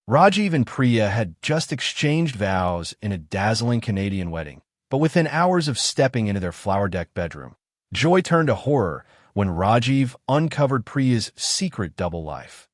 Rajiv and Priya had just exchanged vows in a dazzling Canadian wedding, but within hours of stepping into their flower-decked bedroom, joy turned to horror when Rajiv uncovered Priya's secret double life,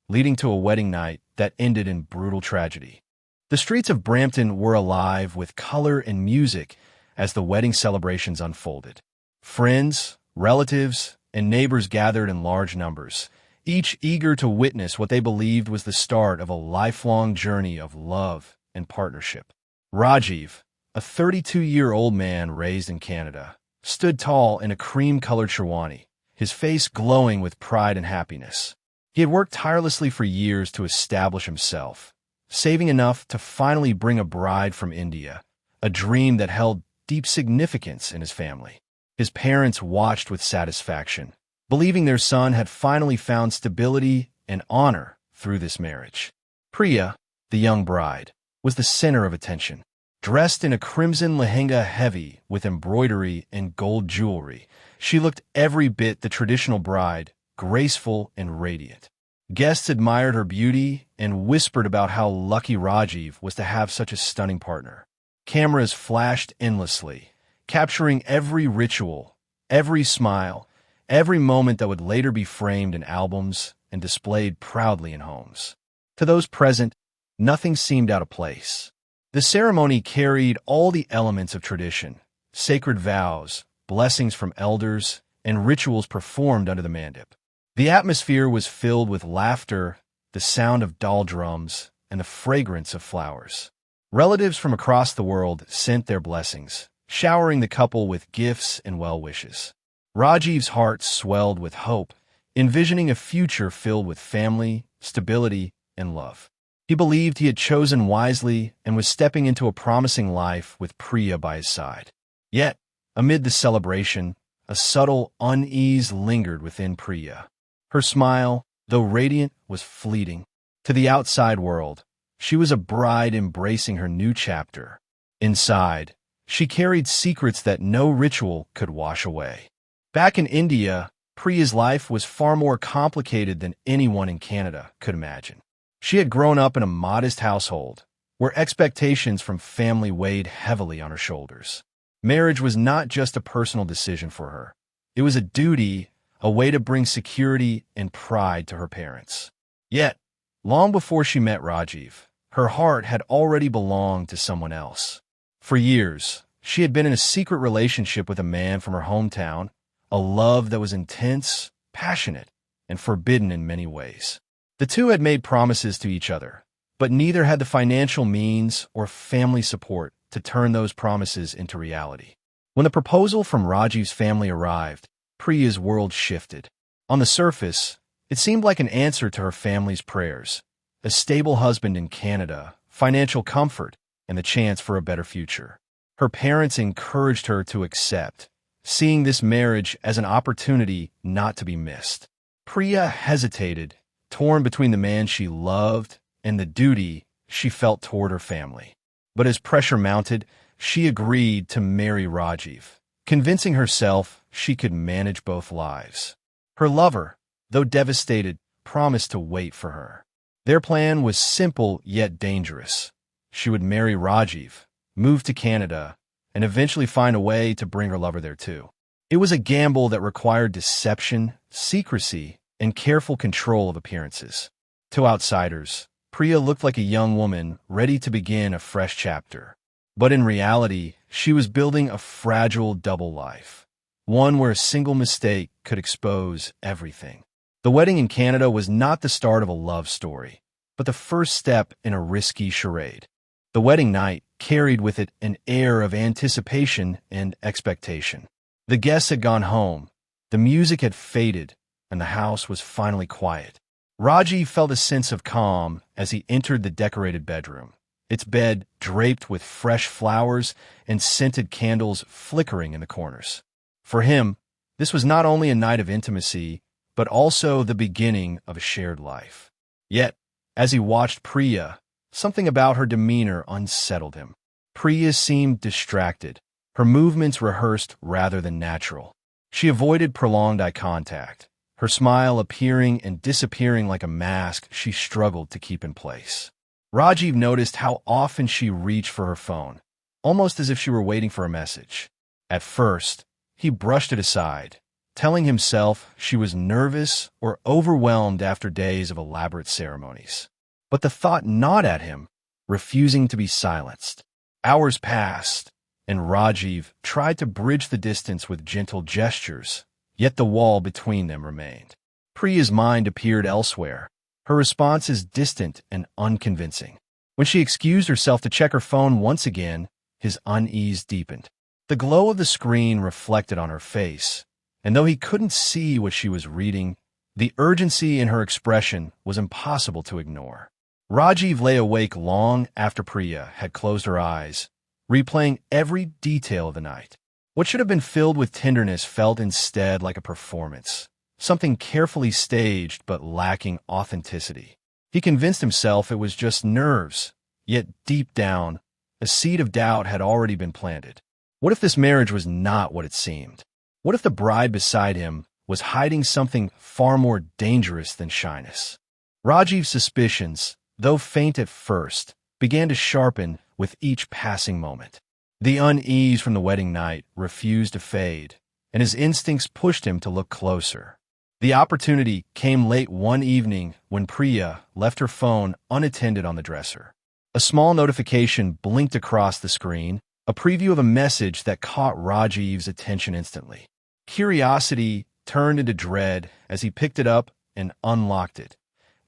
leading to a wedding night that ended in brutal tragedy. The streets of Brampton were alive with color and music as the wedding celebrations unfolded. Friends, relatives, and neighbors gathered in large numbers, each eager to witness what they believed was the start of a lifelong journey of love and partnership. Rajiv, a 32-year-old man raised in Canada, stood tall in a cream-colored sherwani, his face glowing with pride and happiness. He had worked tirelessly for years to establish himself, saving enough to finally bring a bride from India, a dream that held deep significance in his family. His parents watched with satisfaction, believing their son had finally found stability and honor through this marriage. Priya, the young bride, was the center of attention. Dressed in a crimson lehenga heavy with embroidery and gold jewelry, she looked every bit the traditional bride, graceful and radiant. Guests admired her beauty and whispered about how lucky Rajiv was to have such a stunning partner. Cameras flashed endlessly, capturing every ritual, every smile, every moment that would later be framed in albums and displayed proudly in homes. To those present, nothing seemed out of place. The ceremony carried all the elements of tradition: sacred vows, blessings from elders, and rituals performed under the mandip. The atmosphere was filled with laughter, the sound of doll drums, and the fragrance of flowers. Relatives from across the world sent their blessings, showering the couple with gifts and well wishes. Rajiv's heart swelled with hope, envisioning a future filled with family, stability, and love. He believed he had chosen wisely and was stepping into a promising life with Priya by his side. Yet, amid the celebration, a subtle unease lingered within Priya. Her smile, though radiant, was fleeting. To the outside world, she was a bride embracing her new chapter. Inside, she carried secrets that no ritual could wash away. Back in India, Priya's life was far more complicated than anyone in Canada could imagine. She had grown up in a modest household, where expectations from family weighed heavily on her shoulders. Marriage was not just a personal decision for her. It was a duty, a way to bring security and pride to her parents. Yet, long before she met Rajiv, her heart had already belonged to someone else. For years, she had been in a secret relationship with a man from her hometown, a love that was intense, passionate, and forbidden in many ways. The two had made promises to each other, but neither had the financial means or family support to turn those promises into reality. When the proposal from Rajiv's family arrived, Priya's world shifted. On the surface, it seemed like an answer to her family's prayers: a stable husband in Canada, financial comfort, and the chance for a better future. Her parents encouraged her to accept, seeing this marriage as an opportunity not to be missed. Priya hesitated, torn between the man she loved and the duty she felt toward her family. But as pressure mounted, she agreed to marry Rajiv, convincing herself she could manage both lives. Her lover, though devastated, promised to wait for her. Their plan was simple yet dangerous. She would marry Rajiv, move to Canada, and eventually find a way to bring her lover there too. It was a gamble that required deception, secrecy, and careful control of appearances. To outsiders, Priya looked like a young woman ready to begin a fresh chapter. But in reality, she was building a fragile double life, one where a single mistake could expose everything. The wedding in Canada was not the start of a love story, but the first step in a risky charade. The wedding night carried with it an air of anticipation and expectation. The guests had gone home, the music had faded, and the house was finally quiet. Rajiv felt a sense of calm as he entered the decorated bedroom, its bed draped with fresh flowers and scented candles flickering in the corners. For him, this was not only a night of intimacy, but also the beginning of a shared life. Yet, as he watched Priya, something about her demeanor unsettled him. Priya seemed distracted, her movements rehearsed rather than natural. She avoided prolonged eye contact, her smile appearing and disappearing like a mask she struggled to keep in place. Rajiv noticed how often she reached for her phone, almost as if she were waiting for a message. At first, he brushed it aside, telling himself she was nervous or overwhelmed after days of elaborate ceremonies. But the thought gnawed at him, refusing to be silenced. Hours passed, and Rajiv tried to bridge the distance with gentle gestures, yet the wall between them remained. Priya's mind appeared elsewhere, her responses distant and unconvincing. When she excused herself to check her phone once again, his unease deepened. The glow of the screen reflected on her face, and though he couldn't see what she was reading, the urgency in her expression was impossible to ignore. Rajiv lay awake long after Priya had closed her eyes, replaying every detail of the night. What should have been filled with tenderness felt instead like a performance, something carefully staged but lacking authenticity. He convinced himself it was just nerves, yet deep down, a seed of doubt had already been planted. What if this marriage was not what it seemed? What if the bride beside him was hiding something far more dangerous than shyness? Rajiv's suspicions, though faint at first, began to sharpen with each passing moment. The unease from the wedding night refused to fade, and his instincts pushed him to look closer. The opportunity came late one evening when Priya left her phone unattended on the dresser. A small notification blinked across the screen, a preview of a message that caught Rajiv's attention instantly. Curiosity turned into dread as he picked it up and unlocked it,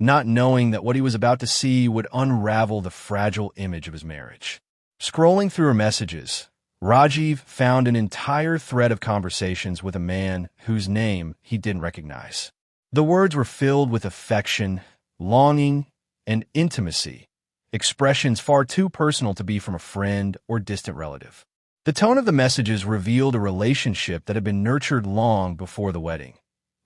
not knowing that what he was about to see would unravel the fragile image of his marriage. Scrolling through her messages, Rajiv found an entire thread of conversations with a man whose name he didn't recognize. The words were filled with affection, longing, and intimacy, expressions far too personal to be from a friend or distant relative. The tone of the messages revealed a relationship that had been nurtured long before the wedding,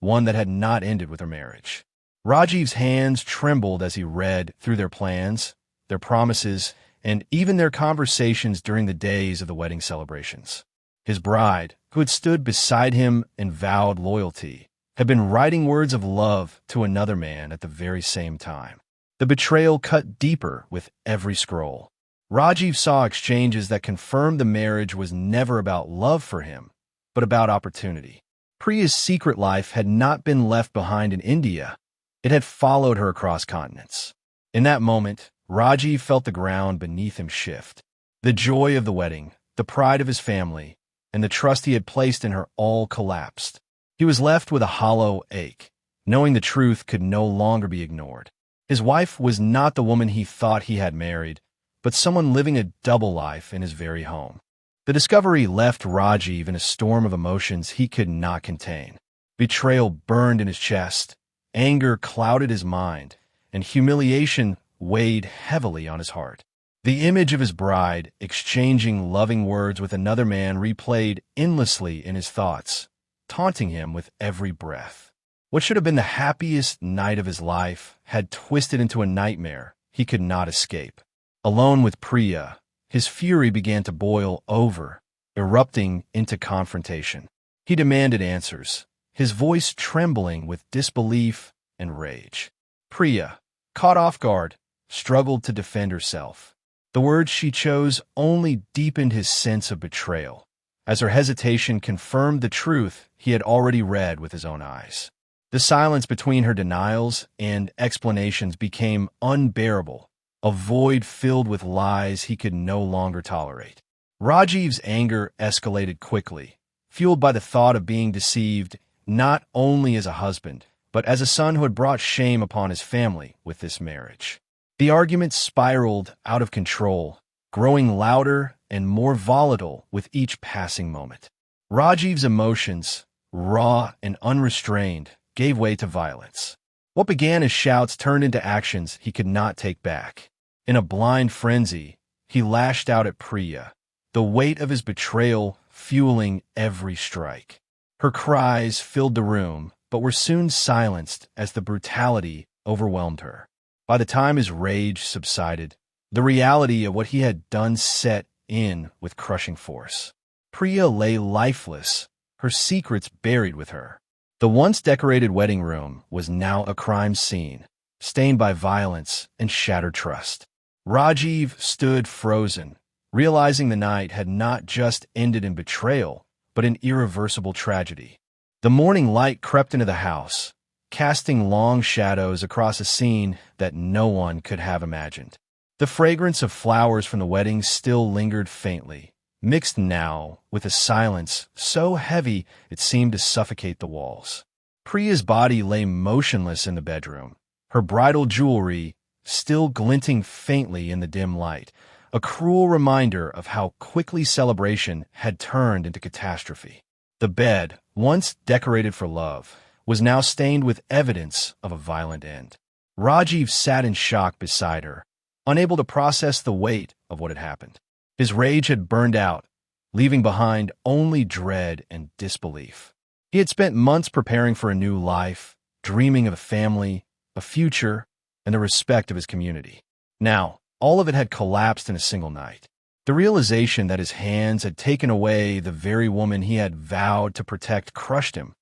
one that had not ended with her marriage. Rajiv's hands trembled as he read through their plans, their promises, and even their conversations during the days of the wedding celebrations. His bride, who had stood beside him and vowed loyalty, had been writing words of love to another man at the very same time. The betrayal cut deeper with every scroll. Rajiv saw exchanges that confirmed the marriage was never about love for him, but about opportunity. Priya's secret life had not been left behind in India. It had followed her across continents. In that moment, Rajiv felt the ground beneath him shift. The joy of the wedding, the pride of his family, and the trust he had placed in her all collapsed. He was left with a hollow ache, knowing the truth could no longer be ignored. His wife was not the woman he thought he had married, but someone living a double life in his very home. The discovery left Rajiv in a storm of emotions he could not contain. Betrayal burned in his chest, anger clouded his mind, and humiliation weighed heavily on his heart. The image of his bride exchanging loving words with another man replayed endlessly in his thoughts, taunting him with every breath. What should have been the happiest night of his life had twisted into a nightmare he could not escape. Alone with Priya, his fury began to boil over, erupting into confrontation. He demanded answers, his voice trembling with disbelief and rage. Priya, caught off guard, struggled to defend herself. The words she chose only deepened his sense of betrayal, as her hesitation confirmed the truth he had already read with his own eyes. The silence between her denials and explanations became unbearable, a void filled with lies he could no longer tolerate. Rajiv's anger escalated quickly, fueled by the thought of being deceived not only as a husband, but as a son who had brought shame upon his family with this marriage. The argument spiraled out of control, growing louder and more volatile with each passing moment. Rajiv's emotions, raw and unrestrained, gave way to violence. What began as shouts turned into actions he could not take back. In a blind frenzy, he lashed out at Priya, the weight of his betrayal fueling every strike. Her cries filled the room, but were soon silenced as the brutality overwhelmed her. By the time his rage subsided, the reality of what he had done set in with crushing force. Priya lay lifeless, her secrets buried with her. The once decorated wedding room was now a crime scene, stained by violence and shattered trust. Rajiv stood frozen, realizing the night had not just ended in betrayal, but in irreversible tragedy. The morning light crept into the house, casting long shadows across a scene that no one could have imagined. The fragrance of flowers from the wedding still lingered faintly, mixed now with a silence so heavy it seemed to suffocate the walls. Priya's body lay motionless in the bedroom, her bridal jewelry still glinting faintly in the dim light, a cruel reminder of how quickly celebration had turned into catastrophe. The bed, once decorated for love, was now stained with evidence of a violent end. Rajiv sat in shock beside her, unable to process the weight of what had happened. His rage had burned out, leaving behind only dread and disbelief. He had spent months preparing for a new life, dreaming of a family, a future, and the respect of his community. Now, all of it had collapsed in a single night. The realization that his hands had taken away the very woman he had vowed to protect crushed him,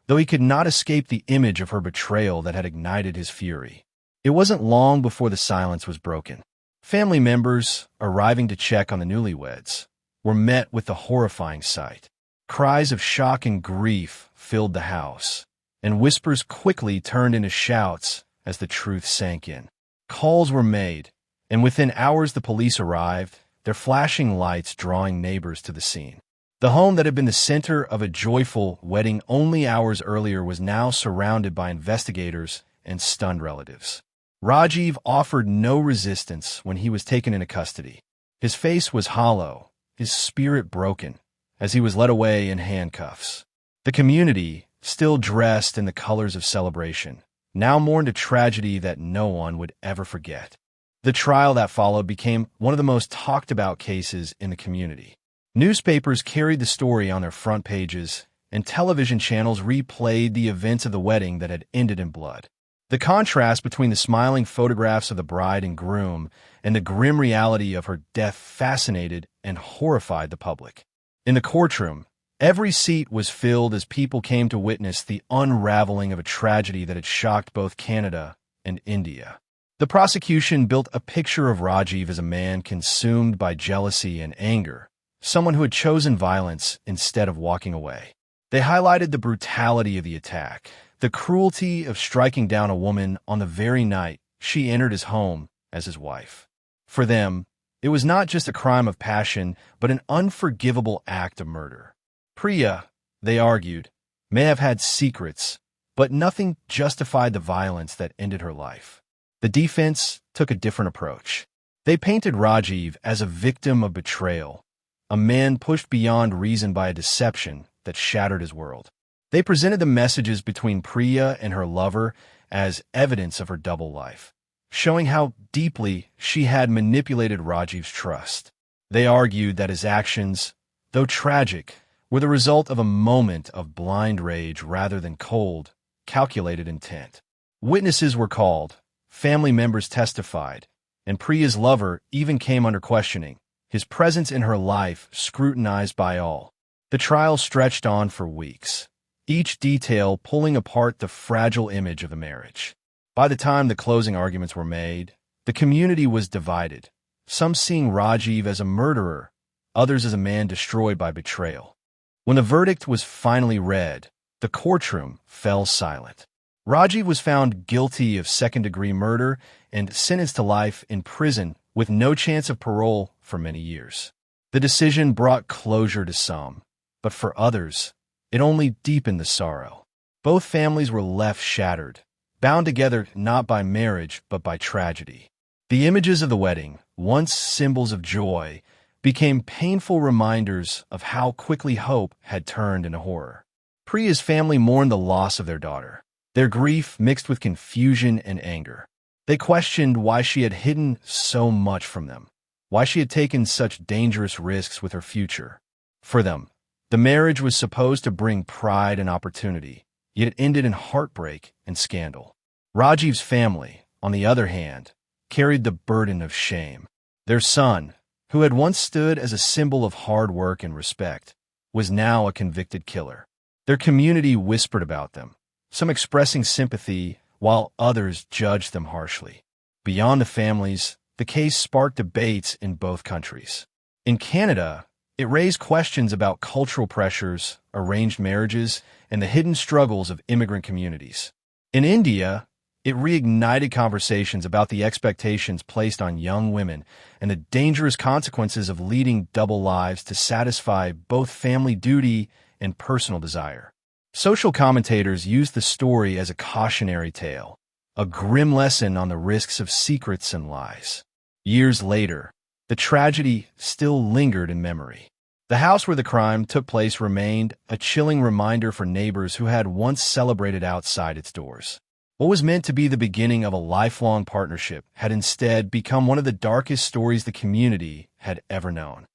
though he could not escape the image of her betrayal that had ignited his fury. It wasn't long before the silence was broken. Family members, arriving to check on the newlyweds, were met with the horrifying sight. Cries of shock and grief filled the house, and whispers quickly turned into shouts as the truth sank in. Calls were made, and within hours the police arrived, their flashing lights drawing neighbors to the scene. The home that had been the center of a joyful wedding only hours earlier was now surrounded by investigators and stunned relatives. Rajiv offered no resistance when he was taken into custody. His face was hollow, his spirit broken, as he was led away in handcuffs. The community, still dressed in the colors of celebration, now mourned a tragedy that no one would ever forget. The trial that followed became one of the most talked-about cases in the community. Newspapers carried the story on their front pages, and television channels replayed the events of the wedding that had ended in blood. The contrast between the smiling photographs of the bride and groom and the grim reality of her death fascinated and horrified the public. In the courtroom, every seat was filled as people came to witness the unraveling of a tragedy that had shocked both Canada and India. The prosecution built a picture of Rajiv as a man consumed by jealousy and anger, someone who had chosen violence instead of walking away. They highlighted the brutality of the attack, the cruelty of striking down a woman on the very night she entered his home as his wife. For them, it was not just a crime of passion, but an unforgivable act of murder. Priya, they argued, may have had secrets, but nothing justified the violence that ended her life. The defense took a different approach. They painted Rajiv as a victim of betrayal, a man pushed beyond reason by a deception that shattered his world. They presented the messages between Priya and her lover as evidence of her double life, showing how deeply she had manipulated Rajiv's trust. They argued that his actions, though tragic, were the result of a moment of blind rage rather than cold, calculated intent. Witnesses were called, family members testified, and Priya's lover even came under questioning, his presence in her life scrutinized by all. The trial stretched on for weeks, each detail pulling apart the fragile image of the marriage. By the time the closing arguments were made, the community was divided, some seeing Rajiv as a murderer, others as a man destroyed by betrayal. When the verdict was finally read, the courtroom fell silent. Rajiv was found guilty of second-degree murder and sentenced to life in prison with no chance of parole for many years. The decision brought closure to some, but for others, it only deepened the sorrow. Both families were left shattered, bound together not by marriage but by tragedy. The images of the wedding, once symbols of joy, became painful reminders of how quickly hope had turned into horror. Priya's family mourned the loss of their daughter, their grief mixed with confusion and anger. They questioned why she had hidden so much from them, why she had taken such dangerous risks with her future. For them, the marriage was supposed to bring pride and opportunity, yet it ended in heartbreak and scandal. Rajiv's family, on the other hand, carried the burden of shame. Their son, who had once stood as a symbol of hard work and respect, was now a convicted killer. Their community whispered about them, some expressing sympathy while others judged them harshly. Beyond the families, the case sparked debates in both countries. In Canada, it raised questions about cultural pressures, arranged marriages, and the hidden struggles of immigrant communities. In India, it reignited conversations about the expectations placed on young women and the dangerous consequences of leading double lives to satisfy both family duty and personal desire. Social commentators used the story as a cautionary tale, a grim lesson on the risks of secrets and lies. Years later, the tragedy still lingered in memory. The house where the crime took place remained a chilling reminder for neighbors who had once celebrated outside its doors. What was meant to be the beginning of a lifelong partnership had instead become one of the darkest stories the community had ever known.